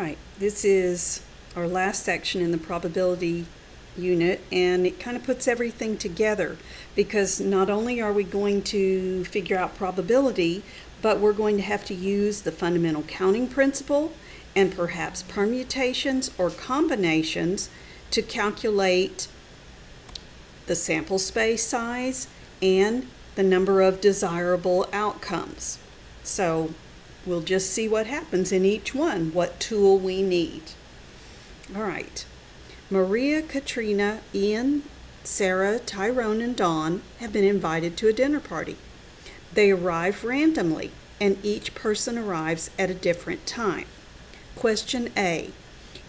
Alright, this is our last section in the probability unit, and it kind of puts everything together because not only are we going to figure out probability, but we're going to have to use the fundamental counting principle and perhaps permutations or combinations to calculate the sample space size and the number of desirable outcomes. So we'll just see what happens in each one, what tool we need. All right. Maria, Katrina, Ian, Sarah, Tyrone, and Dawn have been invited to a dinner party. They arrive randomly, and each person arrives at a different time. Question A.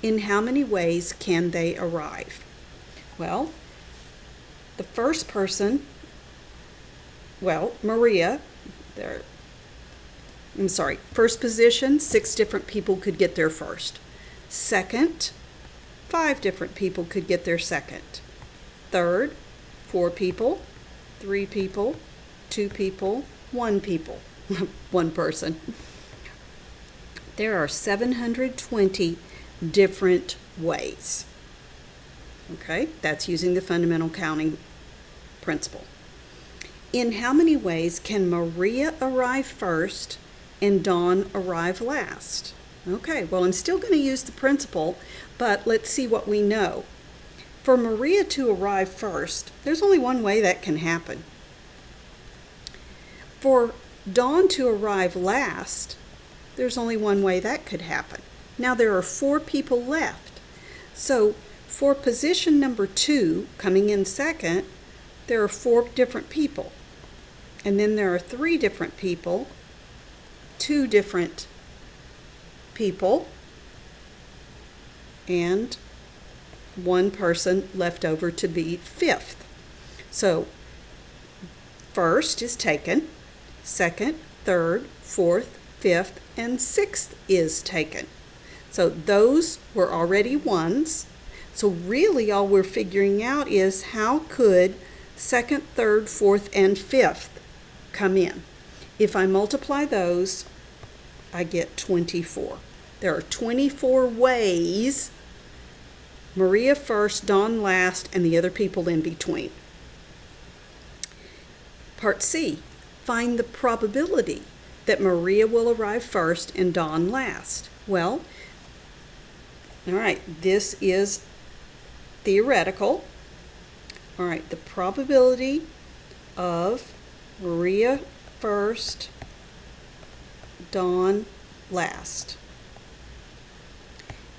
In how many ways can they arrive? Well, the first person, Maria, first position, 6 different people could get there first. Second, 5 different people could get there second. Third, 4 people, 3 people, 2 people, 1 people, 1 person. There are 720 different ways. Okay, that's using the fundamental counting principle. In how many ways can Maria arrive first and Dawn arrive last? Okay, well, I'm still going to use the principle, but let's see what we know. For Maria to arrive first, there's only one way that can happen. For Dawn to arrive last, there's only one way that could happen. Now there are 4 people left. So for position number 2, coming in second, there are 4 different people. And then there are 3 different people, 2 different people, and 1 person left over to be 5th. So first is taken, second, third, 4th, 5th, and 6th is taken. So those were already 1s. So really all we're figuring out is how could 2nd, 3rd, 4th, and 5th come in. If I multiply those, I get 24. There are 24 ways, Maria first, Dawn last, and the other people in between. Part C, find the probability that Maria will arrive first and Dawn last. Well, all right, this is theoretical. All right, the probability of Maria first, Dawn last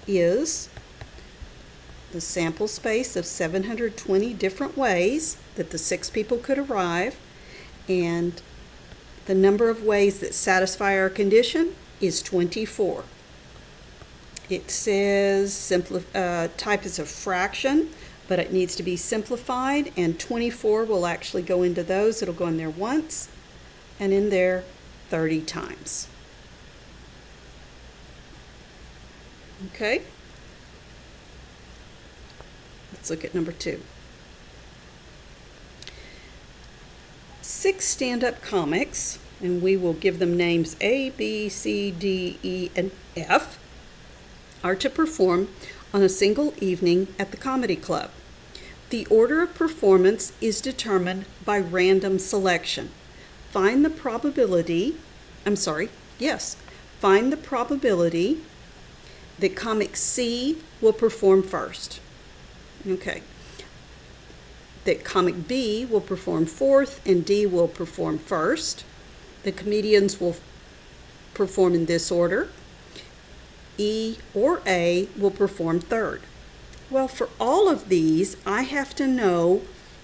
is the sample space of 720 different ways that the 6 people could arrive, and the number of ways that satisfy our condition is 24. It says type is a fraction, but it needs to be simplified, and 24 will actually go into those. It'll go in there once and in there 30 times. Okay? Let's look at number 2. 6 stand-up comics, and we will give them names A, B, C, D, E, and F, are to perform on a single evening at the comedy club. The order of performance is determined by random selection. Find the probability that comic C will perform first. Okay. That comic B will perform fourth and D will perform first. The comedians will perform in this order. E or A will perform third. Well, for all of these, I have to know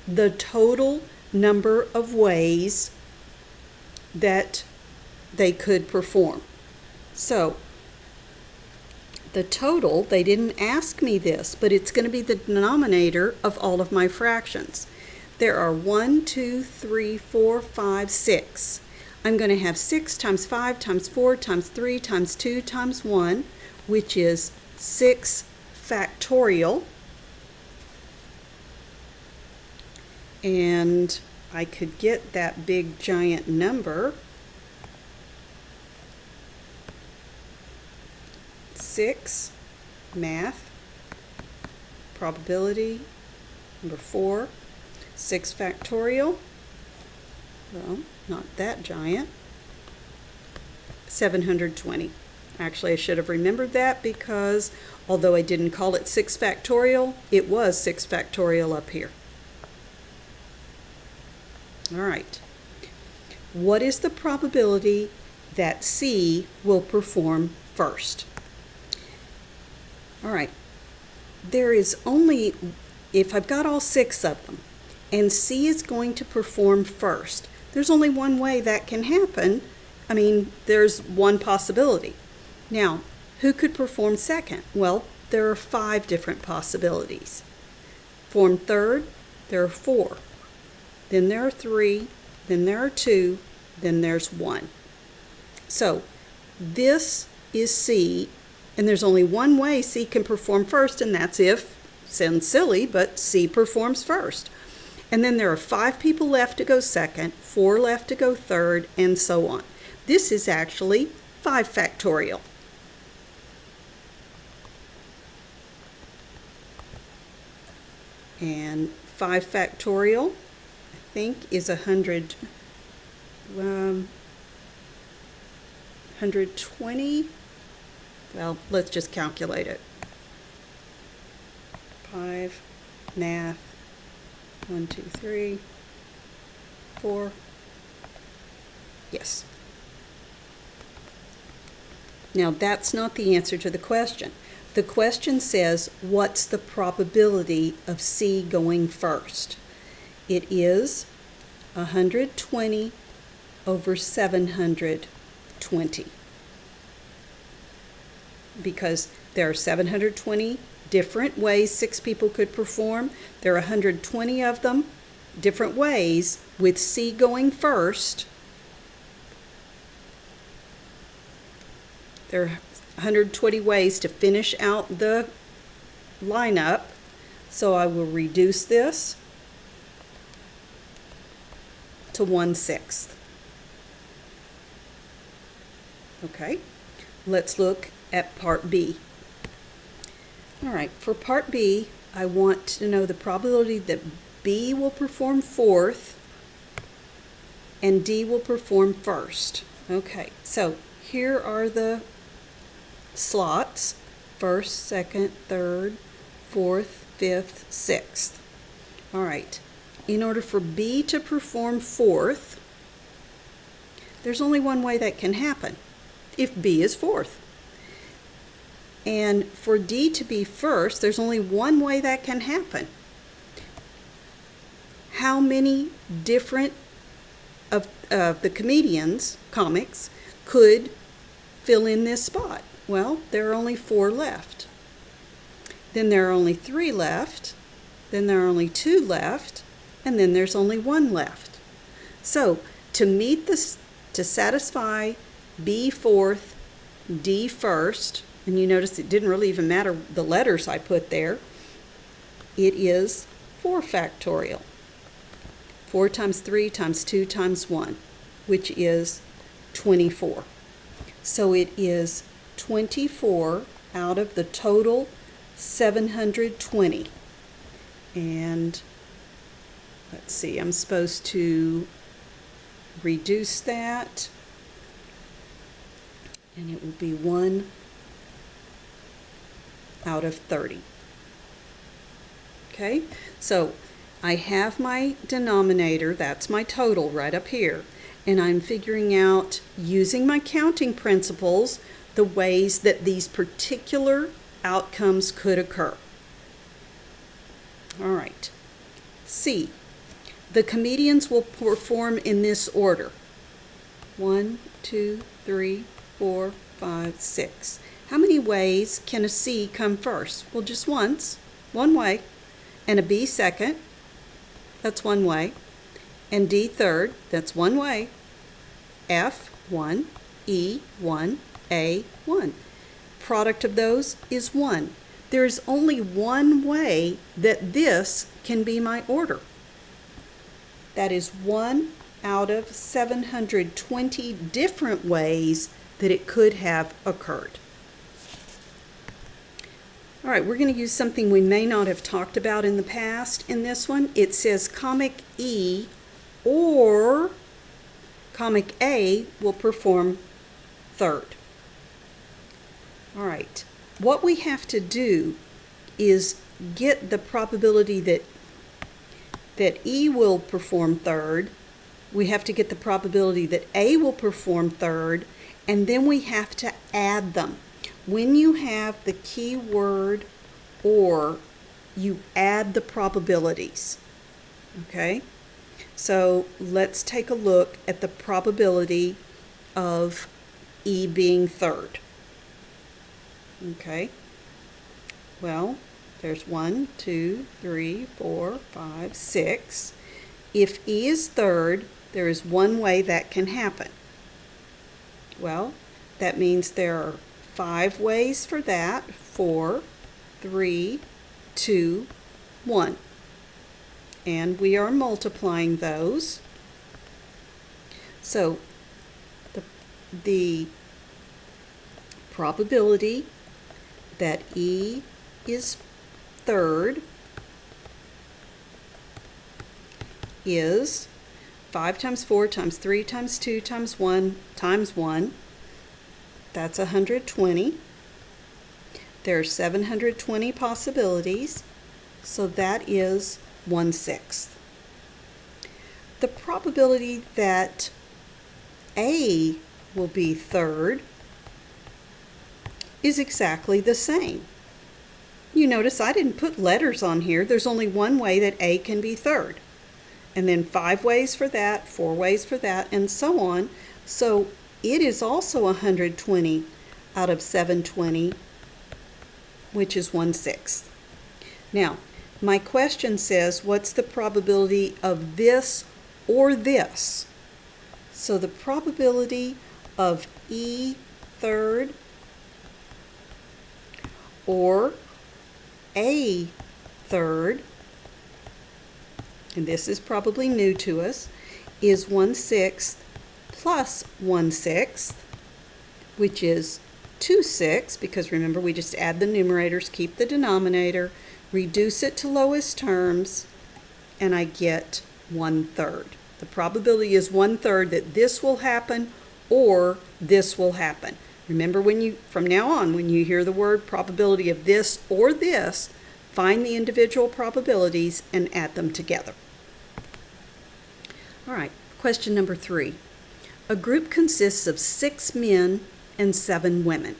the total number of ways that they could perform. So the total, they didn't ask me this, but it's going to be the denominator of all of my fractions. There are 1, 2, 3, 4, 5, 6. I'm going to have 6 times 5 times 4 times 3 times 2 times 1, which is 6 factorial. And I could get that big giant number 6, math, probability, number 4, 6 factorial, well, not that giant, 720. Actually, I should have remembered that because although I didn't call it 6 factorial, it was 6 factorial up here. All right. What is the probability that C will perform first? All right. There is only, if I've got all 6 of them, and C is going to perform first, there's only one way that can happen. I mean, there's one possibility. Now, who could perform second? Well, there are 5 different possibilities. Form third, there are 4. Then there are 3, then there are 2, then there's 1. So, this is C, and there's only one way C can perform first, and that's if, sounds silly, but C performs first. And then there are 5 people left to go second, 4 left to go third, and so on. This is actually 5 factorial. And 5 factorial, I think, is 120. Well, let's just calculate it. 5, math, 1, 2, 3, 4. Yes. Now, that's not the answer to the question. The question says, what's the probability of C going first? It is 120 over 720. Because there are 720 different ways 6 people could perform. There are 120 of them, different ways, with C going first. There are 120 ways to finish out the lineup. So I will reduce this to 1/6. Okay, let's look at part B. All right, for part B, I want to know the probability that B will perform fourth and D will perform first. Okay, so here are the slots: first, second, third, fourth, fifth, sixth. All right, in order for B to perform fourth, there's only one way that can happen, if B is fourth. And for D to be first, there's only one way that can happen. How many different of the comedians, comics, could fill in this spot? Well, there are only 4 left. Then there are only 3 left. Then there are only 2 left. And then there's only 1 left. So to meet this, to satisfy B fourth, D first, and you notice it didn't really even matter the letters I put there, it is 4 factorial. 4 times 3 times 2 times 1, which is 24. So it is 24 out of the total 720. And let's see, I'm supposed to reduce that, and it will be 1 out of 30. Okay, so I have my denominator, that's my total right up here, and I'm figuring out, using my counting principles, the ways that these particular outcomes could occur. All right, C. The comedians will perform in this order: 1, 2, 3, 4, 5, 6. How many ways can a C come first? Well, just once, one way, and a B second, that's one way, and D third, that's one way, F 1, E 1, A 1. Product of those is 1. There's only one way that this can be my order. That is 1 out of 720 different ways that it could have occurred. All right, we're going to use something we may not have talked about in the past in this one. It says comic E or comic A will perform third. All right, what we have to do is get the probability that E will perform third. We have to get the probability that A will perform third, and then we have to add them. When you have the keyword or, you add the probabilities. Okay? So let's take a look at the probability of E being third. Okay? Well, there's 1, 2, 3, 4, 5, 6. If E is third, there is one way that can happen. Well, that means there are 5 ways for that. 4, 3, 2, 1. And we are multiplying those. So the probability that E is third is 5 times 4 times 3 times 2 times 1 times 1. That's 120. There are 720 possibilities, so that is 1/6. The probability that A will be third is exactly the same. You notice I didn't put letters on here. There's only one way that A can be third. And then 5 ways for that, 4 ways for that, and so on. So it is also 120 out of 720, which is 1/6. Now, my question says, what's the probability of this or this? So the probability of E third or A third, and this is probably new to us, is 1/6 plus 1/6, which is 2/6, because remember we just add the numerators, keep the denominator, reduce it to lowest terms, and I get 1/3. The probability is 1/3 that this will happen or this will happen. Remember, from now on, when you hear the word probability of this or this, find the individual probabilities and add them together. All right, question number 3. A group consists of 6 men and 7 women.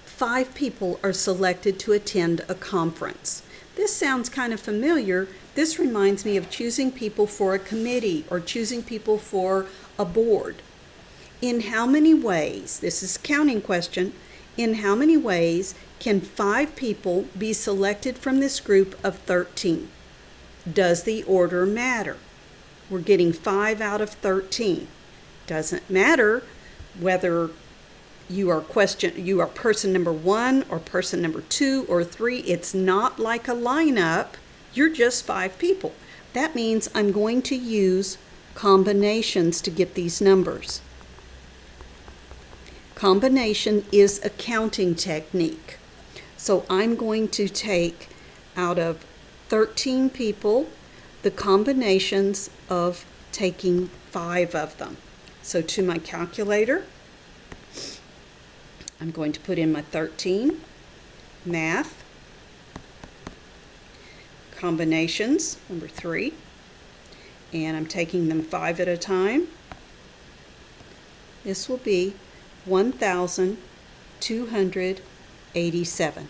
5 people are selected to attend a conference. This sounds kind of familiar. This reminds me of choosing people for a committee or choosing people for a board. In how many ways, this is a counting question, in how many ways can 5 people be selected from this group of 13? Does the order matter? We're getting 5 out of 13. Doesn't matter whether you are person number 1 or person number 2 or 3. It's not like a lineup. You're just 5 people. That means I'm going to use combinations to get these numbers. Combination is a counting technique. So I'm going to take out of 13 people the combinations of taking 5 of them. So to my calculator, I'm going to put in my 13, math, combinations, number 3, and I'm taking them 5 at a time. This will be 1,287.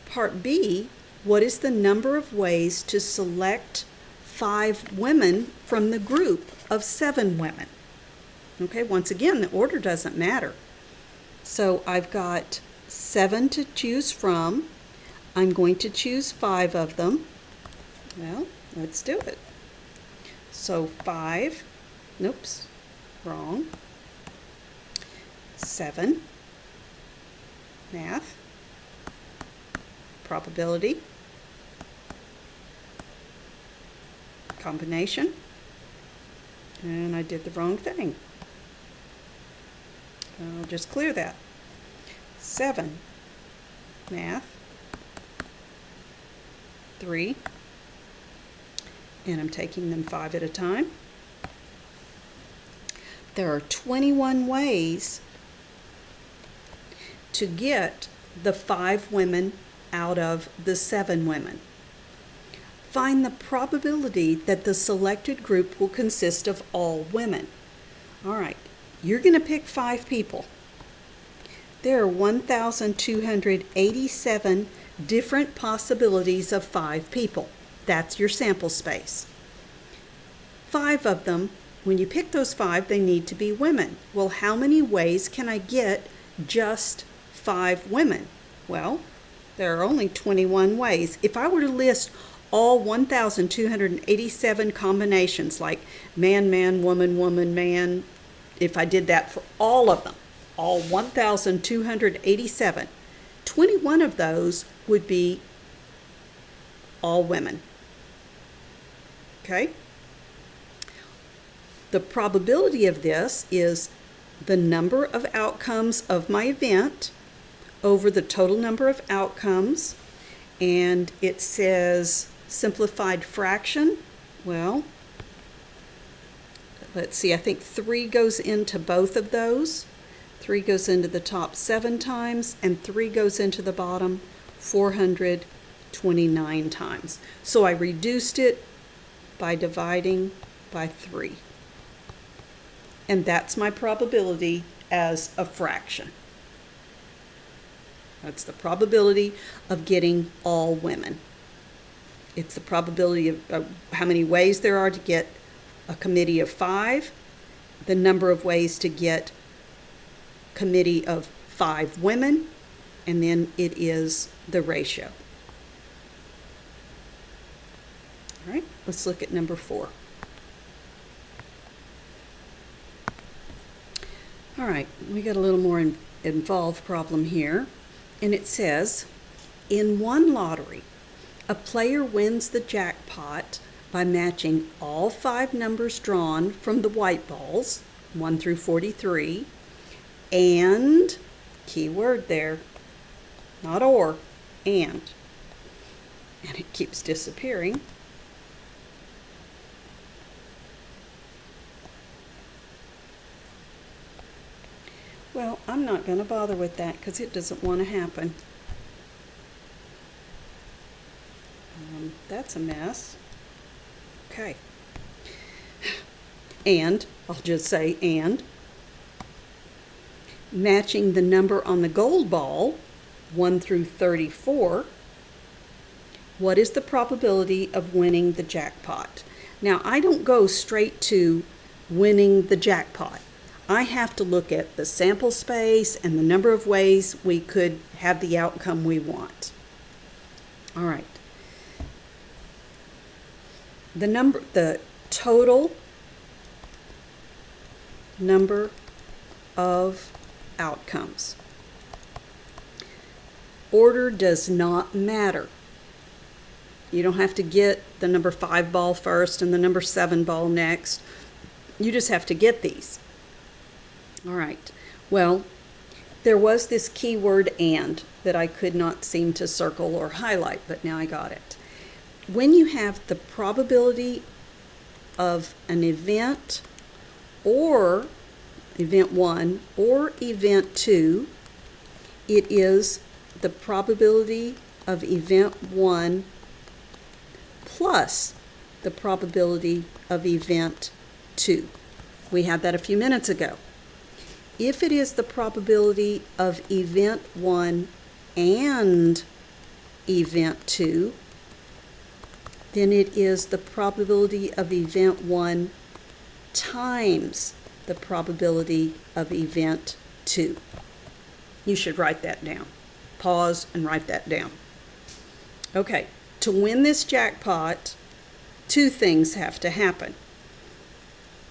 Part B, what is the number of ways to select 5 women from the group of 7 women? Okay, once again, the order doesn't matter. So I've got 7 to choose from. I'm going to choose 5 of them. Well, let's do it. So 5, oops, wrong. 7, math, probability, combination, and I did the wrong thing. I'll just clear that. 7 math, 3, and I'm taking them 5 at a time. There are 21 ways to get the 5 women out of the 7 women. Find the probability that the selected group will consist of all women. All right, you're going to pick 5 people. There are 1,287 different possibilities of 5 people. That's your sample space. 5 of them, when you pick those 5, they need to be women. Well, how many ways can I get just 5 women? Well, there are only 21 ways. If I were to list all 1,287 combinations, like man, man, woman, woman, man, if I did that for all of them, all 1,287, 21 of those would be all women. Okay? The probability of this is the number of outcomes of my event over the total number of outcomes, and it says simplified fraction. Well, let's see, I think 3 goes into both of those. 3 goes into the top 7 times, and 3 goes into the bottom 429 times. So I reduced it by dividing by 3. And that's my probability as a fraction. That's the probability of getting all women. It's the probability of how many ways there are to get a committee of 5, the number of ways to get a committee of 5 women, and then it is the ratio. All right, let's look at number 4. All right, we got a little more involved problem here. And it says, in one lottery, a player wins the jackpot by matching all 5 numbers drawn from the white balls, 1 through 43, and, key word there, not or, and it keeps disappearing. Well, I'm not going to bother with that because it doesn't want to happen. That's a mess. Okay. And, I'll just say and, matching the number on the gold ball, 1 through 34, what is the probability of winning the jackpot? Now, I don't go straight to winning the jackpot. I have to look at the sample space and the number of ways we could have the outcome we want. All right. The total number of outcomes. Order does not matter. You don't have to get the number 5 ball first and the number 7 ball next. You just have to get these. All right, well, there was this keyword and that I could not seem to circle or highlight, but now I got it. When you have the probability of an event or event 1 or event 2, it is the probability of event 1 plus the probability of event 2. We had that a few minutes ago. If it is the probability of event 1 and event 2, then it is the probability of event 1 times the probability of event 2. You should write that down. Pause and write that down. Okay, to win this jackpot, 2 things have to happen.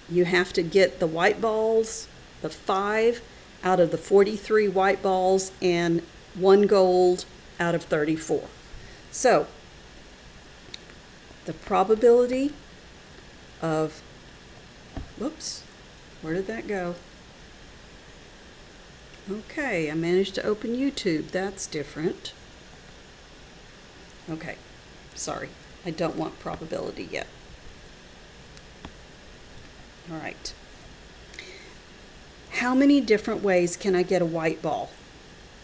You have to get the white balls, the 5 out of the 43 white balls, and 1 gold out of 34. So, the probability of, whoops, where did that go? Okay, I managed to open YouTube. That's different. Okay, sorry, I don't want probability yet. All right. How many different ways can I get a white ball?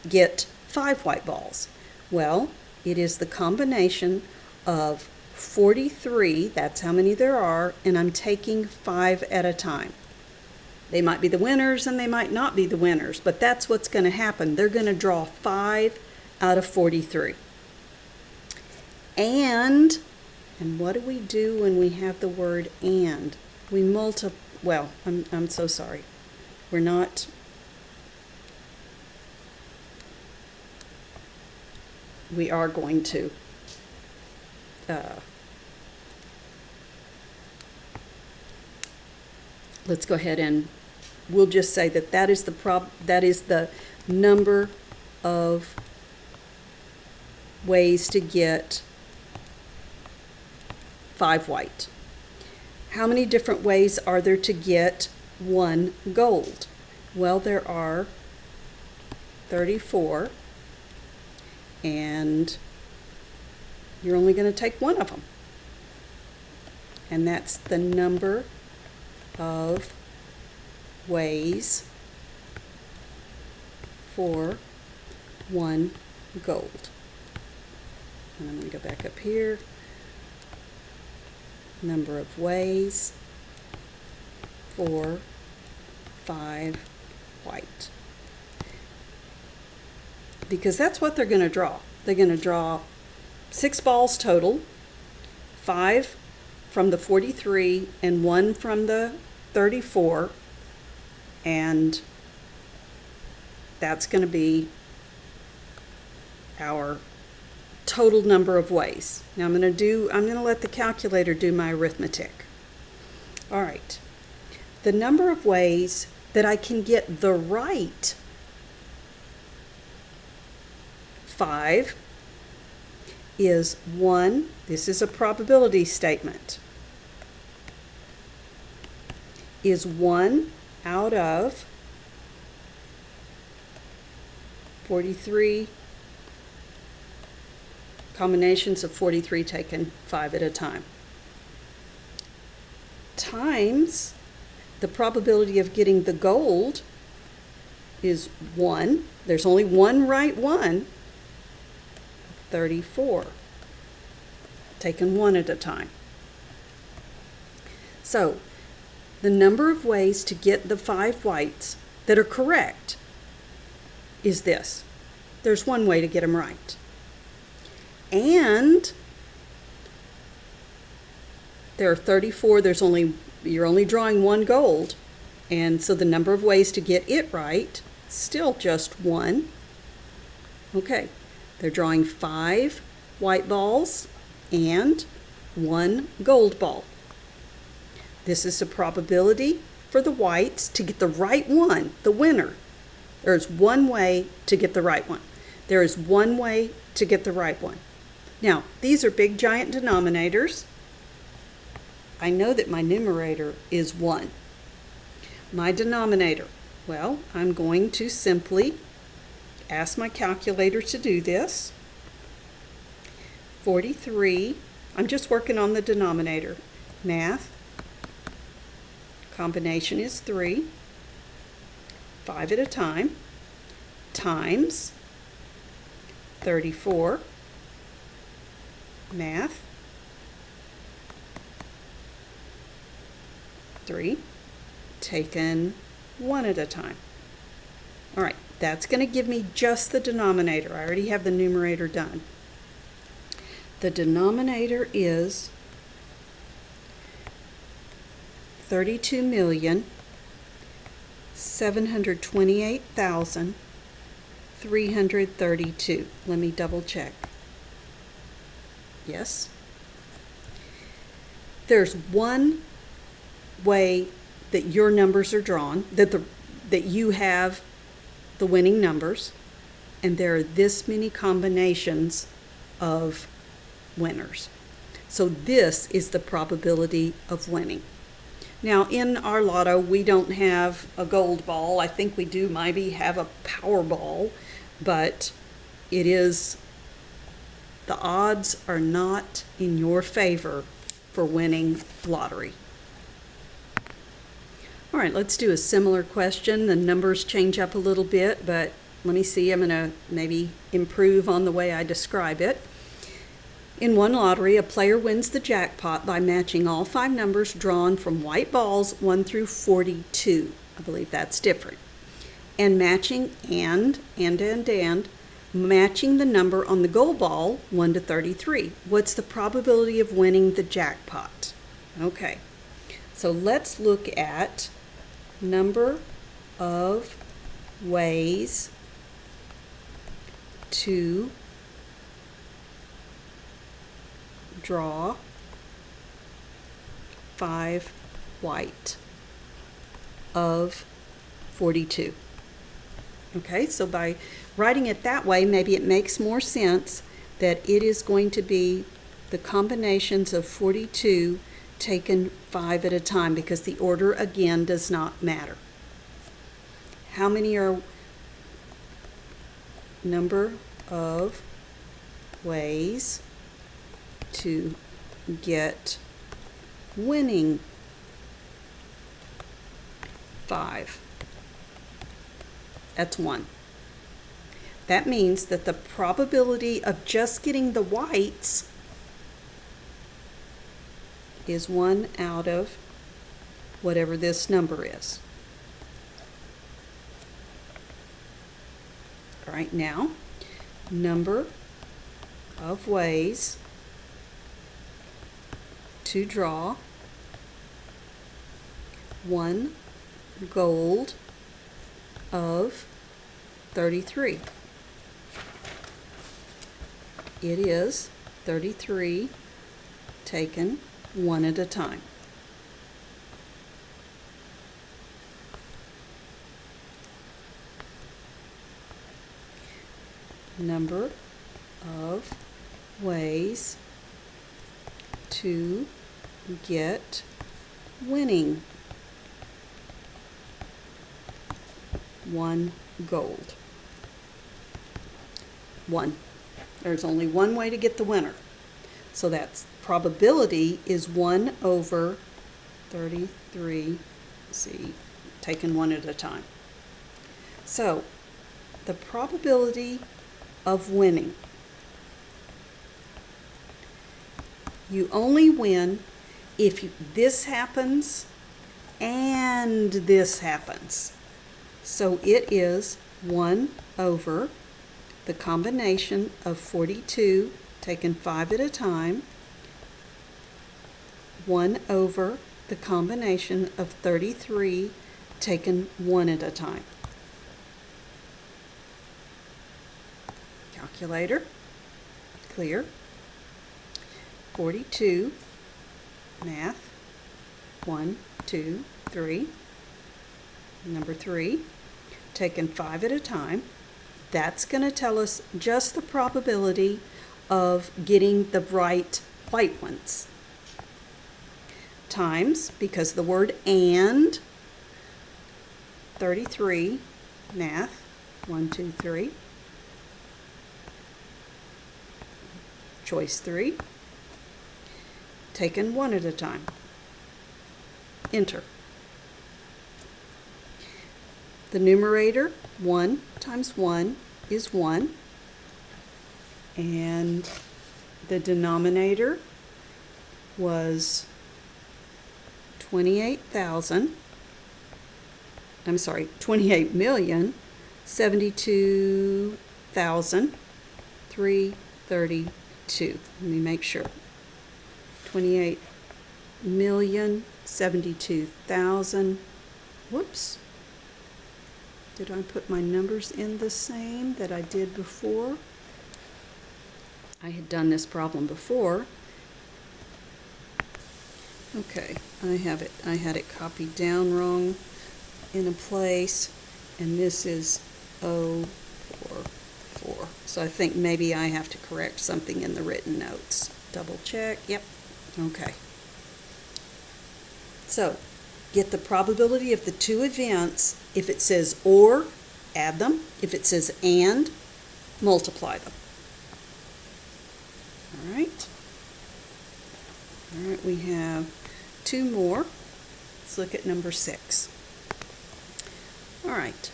Get 5 white balls? Well, it is the combination of 43, that's how many there are, and I'm taking 5 at a time. They might be the winners and they might not be the winners, but that's what's going to happen. They're going to draw 5 out of 43. And what do we do when we have the word and? We multiply, well, I'm so sorry. We're not, we are going to let's go ahead and we'll just say that that is the number of ways to get 5 white. How many different ways are there to get 1 gold? Well, there are 34, and you're only going to take 1 of them. And that's the number of ways for 1 gold. And I'm going to go back up here. Number of ways for 5 white. Because that's what they're going to draw. They're going to draw 6 balls total, 5 from the 43 and 1 from the 34, and that's going to be our total number of ways. Now I'm going to let the calculator do my arithmetic. All right. The number of ways that I can get the right 5 is 1. This is a probability statement. Is 1 out of 43 combinations of 43 taken 5 at a time, times the probability of getting the gold is 1. There's only one right one, 34, taken 1 at a time. So the number of ways to get the 5 whites that are correct is this. There's one way to get them right. And there are 34, you're only drawing 1 gold, and so the number of ways to get it right, still just 1. Okay, they're drawing 5 white balls and 1 gold ball. This is the probability for the whites to get the right one, the winner. There's one way to get the right one. There is one way to get the right one. Now, these are big giant denominators. I know that my numerator is 1. My denominator, well, I'm going to simply ask my calculator to do this. 43, I'm just working on the denominator. Math, combination is 3, 5 at a time, times 34, math, 3, taken 1 at a time. All right, that's going to give me just the denominator. I already have the numerator done. The denominator is 32,728,332. Let me double check. Yes. There's one way that your numbers are drawn, that you have the winning numbers, and there are this many combinations of winners. So this is the probability of winning. Now in our lotto, we don't have a gold ball. I think we do maybe have a Powerball, but it is The odds are not in your favor for winning lottery. All right, let's do a similar question. The numbers change up a little bit, but let me see. I'm going to maybe improve on the way I describe it. In one lottery, a player wins the jackpot by matching all 5 numbers drawn from white balls 1 through 42. I believe that's different. And matching matching the number on the gold ball 1 to 33. What's the probability of winning the jackpot? Okay, so let's look at number of ways to draw 5 white of 42. Okay, so by writing it that way, maybe it makes more sense that it is going to be the combinations of 42 taken 5 at a time, because the order again does not matter. How many are number of ways to get winning 5? That's 1. That means that the probability of just getting the whites is 1 out of whatever this number is. All right, now, number of ways to draw 1 gold of 33. It is 33 taken 1 at a time. Number of ways to get winning 1 gold. 1. There's only one way to get the winner. So that's probability is 1 over 33, see, taken 1 at a time. So the probability of winning, you only win if this happens and this happens. So it is 1 over the combination of 42 taken 5 at a time, 1 over the combination of 33 taken 1 at a time. Calculator, clear. 42, math, 1, 2, 3, number 3, taken 5 at a time. That's going to tell us just the probability of getting the right white ones. Times, because the word and, 33, math, 1, 2, 3. Choice 3, taken 1 at a time. Enter. The numerator, 1 times 1 is 1. And the denominator was 28,072,332. Let me make sure. 28,072,000. Whoops. Did I put my numbers in the same that I did before? I had done this problem before. Okay, I have it. I had it copied down wrong in a place, and this is 044. So I think maybe I have to correct something in the written notes. Double check. Yep. Okay. So, get the probability of the two events. If it says or, add them. If it says and, multiply them. All right. All right, we have two more. Let's look at number 6. All right,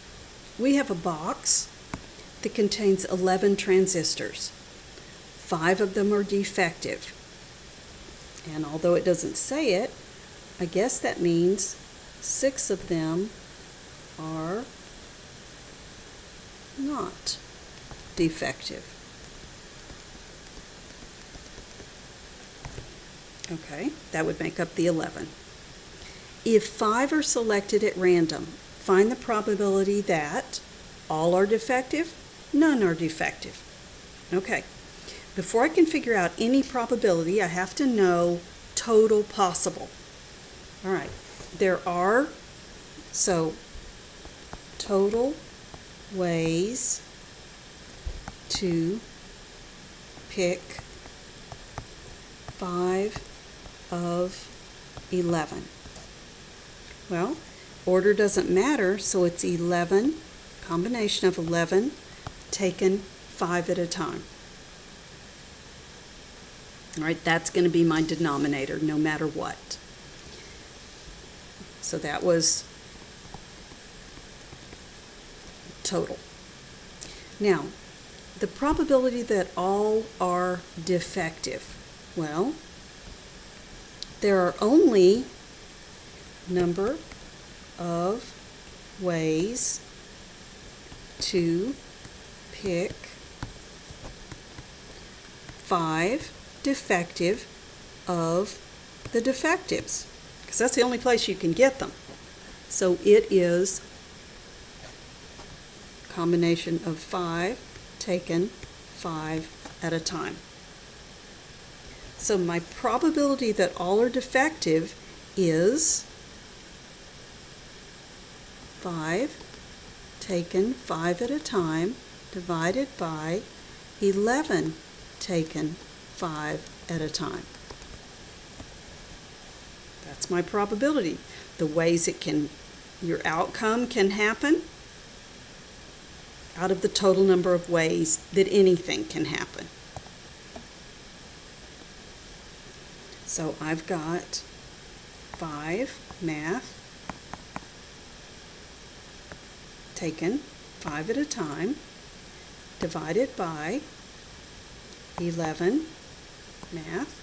we have a box that contains 11 transistors. 5 of them are defective. And although it doesn't say it, I guess that means 6 of them are not defective. Okay, that would make up the 11. If 5 are selected at random, find the probability that all are defective, none are defective. Okay, before I can figure out any probability, I have to know total possible. All right, there are, so total ways to pick 5 of 11. Well, order doesn't matter, so it's 11, combination of 11, taken 5 at a time. All right, that's going to be my denominator no matter what. So that was total. Now, the probability that all are defective. Well, there are only number of ways to pick 5 defective of the defectives, because that's the only place you can get them. So it is combination of 5 taken 5 at a time. So my probability that all are defective is 5 taken 5 at a time divided by 11 taken 5 at a time. That's my probability. The ways your outcome can happen out of the total number of ways that anything can happen. So I've got 5 math taken 5 at a time divided by 11 math.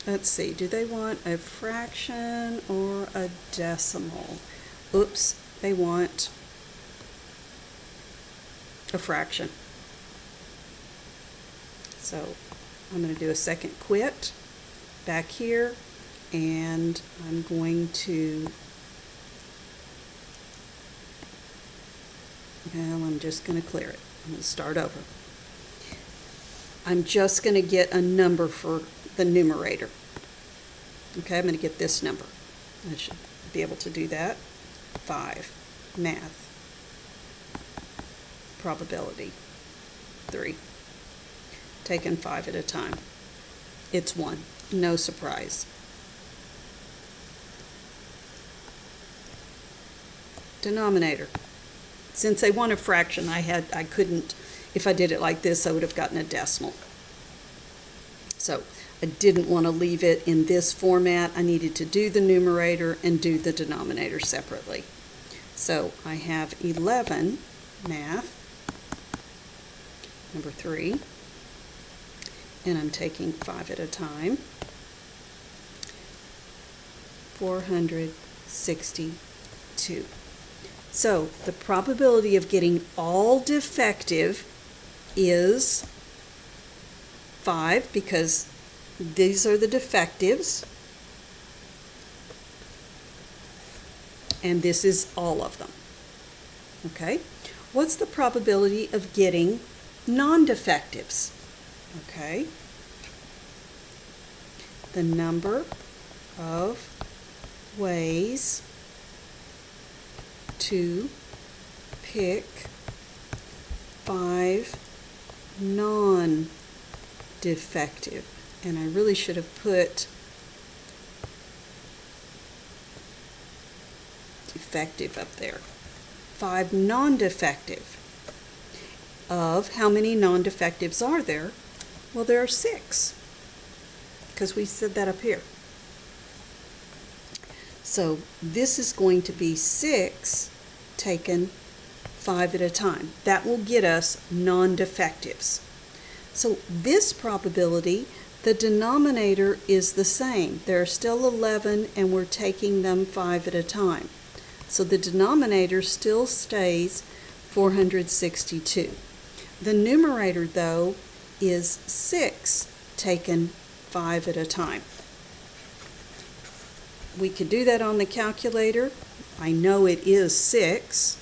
Let's see, do they want a fraction or a decimal? Oops, they want a fraction. So I'm going to do a second quit back here, and I'm going to, well, I'm just going to clear it. I'm going to start over. I'm just going to get a number for the numerator. Okay, I'm going to get this number. I should be able to do that. 5, math, probability, 3. Taken 5 at a time. It's 1. No surprise. Denominator. Since they want a fraction, I couldn't, if I did it like this, I would have gotten a decimal. So I didn't want to leave it in this format. I needed to do the numerator and do the denominator separately. So I have 11 math, number 3, and I'm taking 5 at a time, 462. So the probability of getting all defective is 5, because these are the defectives, and this is all of them. Okay? What's the probability of getting non-defectives? Okay? The number of ways to pick 5 non-defective. And I really should have put defective up there. 5 non-defective. Of how many non-defectives are there? Well, there are 6, because we said that up here. So this is going to be 6 taken 5 at a time. That will get us non-defectives. So this probability, the denominator is the same. There are still 11 and we're taking them 5 at a time. So the denominator still stays 462. The numerator, though, is 6 taken 5 at a time. We could do that on the calculator. I know it is 6.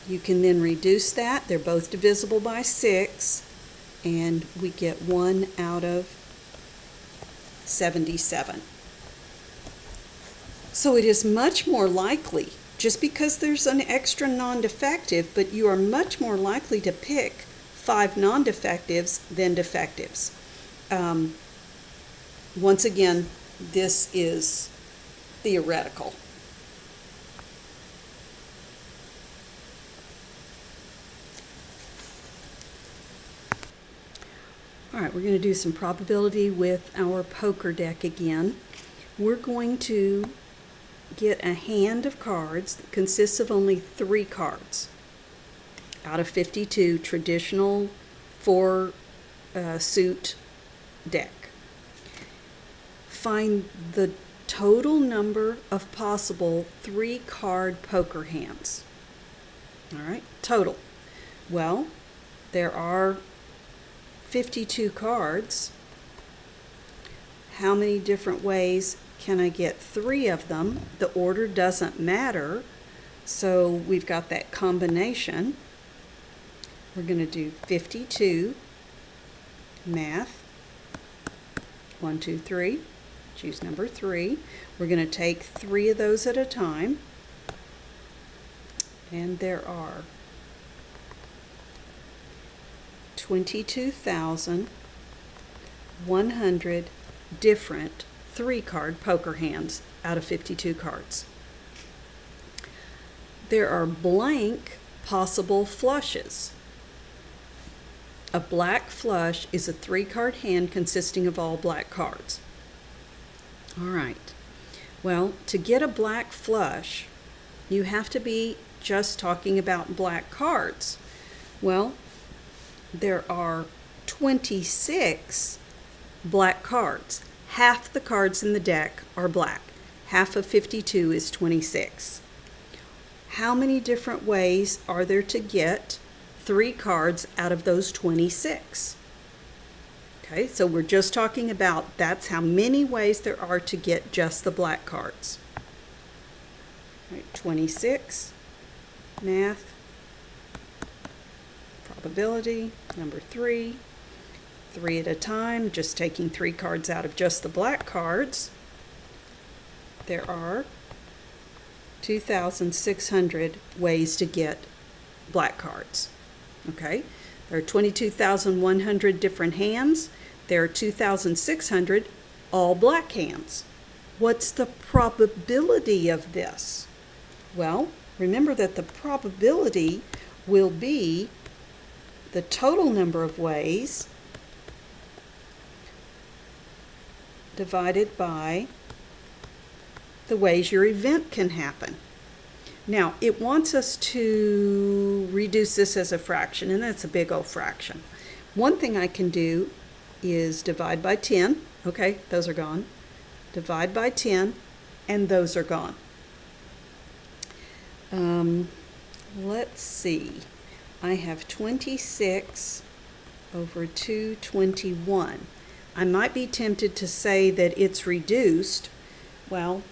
You can then reduce that. They're both divisible by 6, and we get 1 out of 77. So it is much more likely, just because there's an extra non-defective, but you are much more likely to pick 5 non-defectives than defectives. Once again, this is theoretical. All right, we're going to do some probability with our poker deck again. We're going to get a hand of cards that consists of only 3 cards out of 52 traditional 4-suit deck. Find the total number of possible 3-card poker hands. All right, total. Well, there are 52 cards. How many different ways can I get 3 of them? The order doesn't matter, so we've got that combination. We're going to do 52, math, 1, 2, 3, choose number 3. We're going to take 3 of those at a time, and there are 22,100 different 3-card poker hands out of 52 cards. There are blank possible flushes. A black flush is a 3-card hand consisting of all black cards. All right. Well, to get a black flush, you have to be just talking about black cards. Well, there are 26 black cards. Half the cards in the deck are black. Half of 52 is 26. How many different ways are there to get 3 cards out of those 26? Okay, so we're just talking about that's how many ways there are to get just the black cards. All right, 26, math, probability, number 3. 3 at a time, just taking 3 cards out of just the black cards. There are 2,600 ways to get black cards. Okay, there are 22,100 different hands. There are 2,600 all black hands. What's the probability of this? Well, remember that the probability will be the total number of ways divided by the ways your event can happen. Now, it wants us to reduce this as a fraction, and that's a big old fraction. One thing I can do is divide by 10. Okay, those are gone. Divide by 10, and those are gone. Let's see. I have 26 over 221. I might be tempted to say that it's reduced. Well,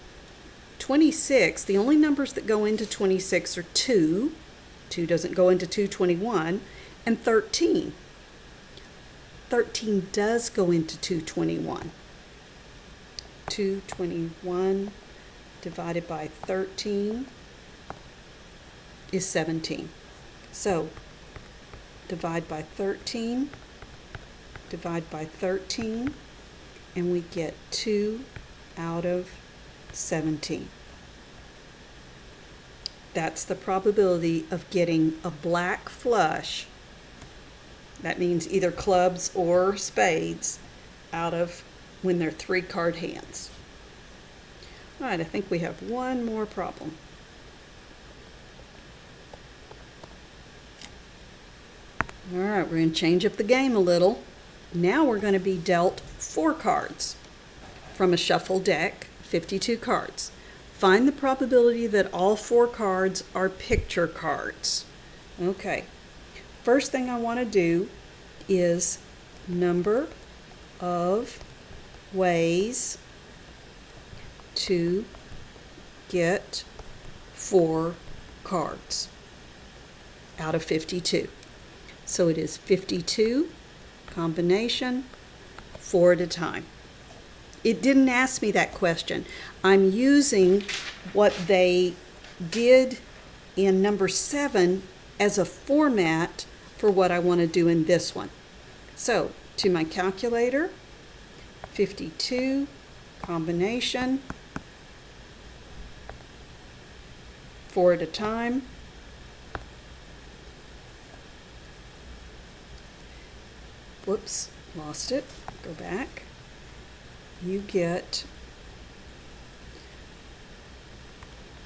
26, the only numbers that go into 26 are 2. 2 doesn't go into 221, and 13. 13 does go into 221. 221 divided by 13 is 17. So, divide by 13, divide by 13, and we get 2 out of 17. That's the probability of getting a black flush That means either clubs or spades out of when they're 3-card hands. All right, I think we have one more problem. All right, we're going to change up the game a little. Now we're going to be dealt 4 cards from a shuffle deck, 52 cards. Find the probability that all 4 cards are picture cards. Okay, first thing I want to do is number of ways to get 4 cards out of 52. So it is 52 combination, 4 at a time. It didn't ask me that question. I'm using what they did in number 7 as a format for what I want to do in this one. So to my calculator, 52 combination, 4 at a time. Whoops, lost it. Go back. You get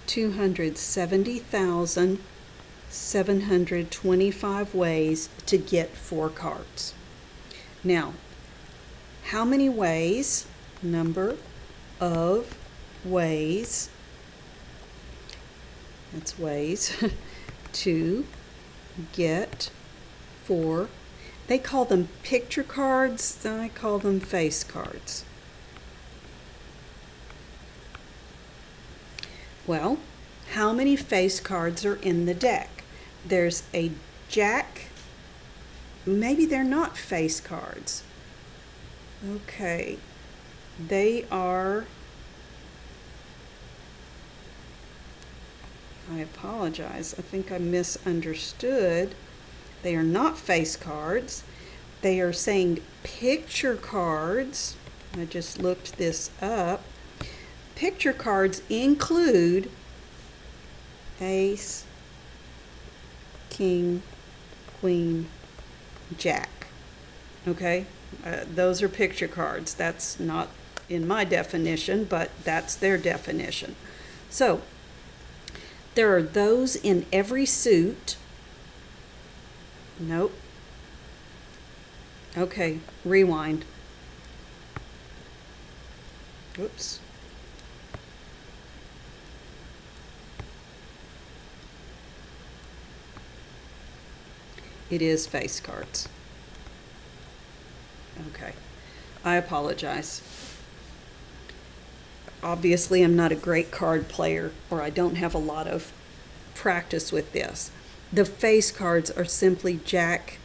270,725 ways to get 4 cards. Now, how many ways, number of ways, that's ways, to get 4. They call them picture cards, I call them face cards. Well, how many face cards are in the deck? There's a jack. Maybe they're not face cards. Okay, they are, I apologize, I think I misunderstood. They are not face cards. They are saying picture cards. I just looked this up. Picture cards include ace, king, queen, jack. Okay? Those are picture cards. That's not in my definition, but that's their definition. So, there are those in every suit. Nope. Okay, rewind. Oops. It is face cards. Okay, I apologize. Obviously, I'm not a great card player, or I don't have a lot of practice with this. The face cards are simply jack,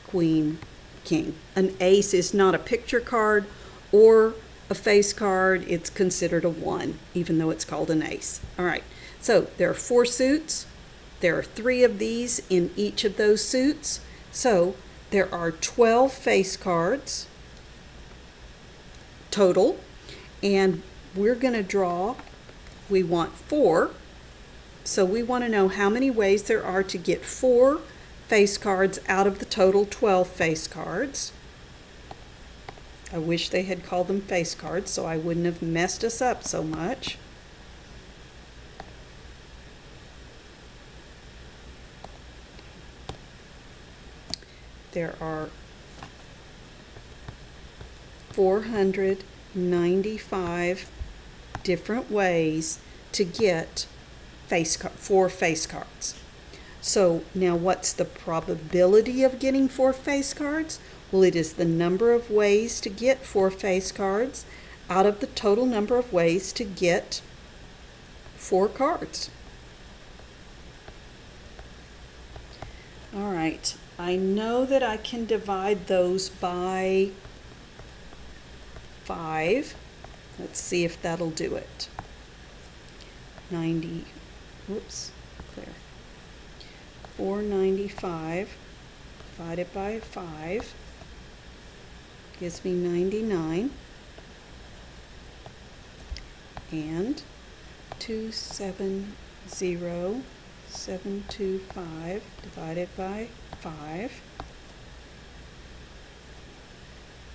queen, king. An ace is not a picture card or a face card. It's considered a 1, even though it's called an ace. All right, so there are 4 suits. There are 3 of these in each of those suits. So there are 12 face cards total, and we're going to draw, we want 4. So we want to know how many ways there are to get 4 face cards out of the total 12 face cards. I wish they had called them face cards so I wouldn't have messed us up so much. There are 495 different ways to get 4 face cards. So now what's the probability of getting 4 face cards? Well, it is the number of ways to get 4 face cards out of the total number of ways to get 4 cards. All right, I know that I can divide those by 5. Let's see if that'll do it. 90, whoops, clear. 495 divided by 5 gives me 99. And 270,725 divided by 5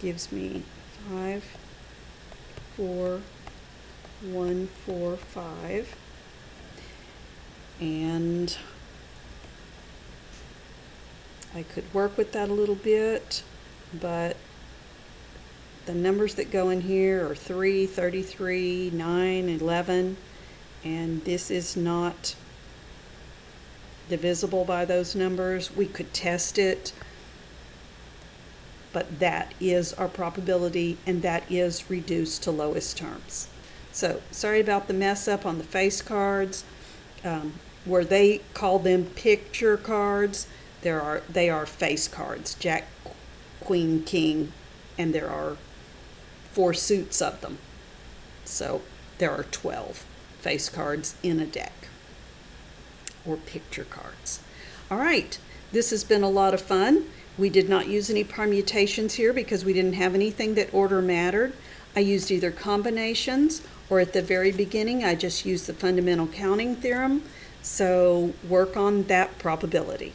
gives me 5, 4, 1, 4, 5. And I could work with that a little bit, but the numbers that go in here are 3, 33, 9, 11, and this is not divisible by those numbers. We could test it, but that is our probability, and that is reduced to lowest terms. So sorry about the mess up on the face cards. Where they call them picture cards, they are face cards, Jack, Queen, King, and there are 4 suits of them. So there are 12 face cards in a deck, or picture cards. All right, this has been a lot of fun. We did not use any permutations here because we didn't have anything that order mattered. I used either combinations, or at the very beginning I just used the fundamental counting theorem. So work on that probability.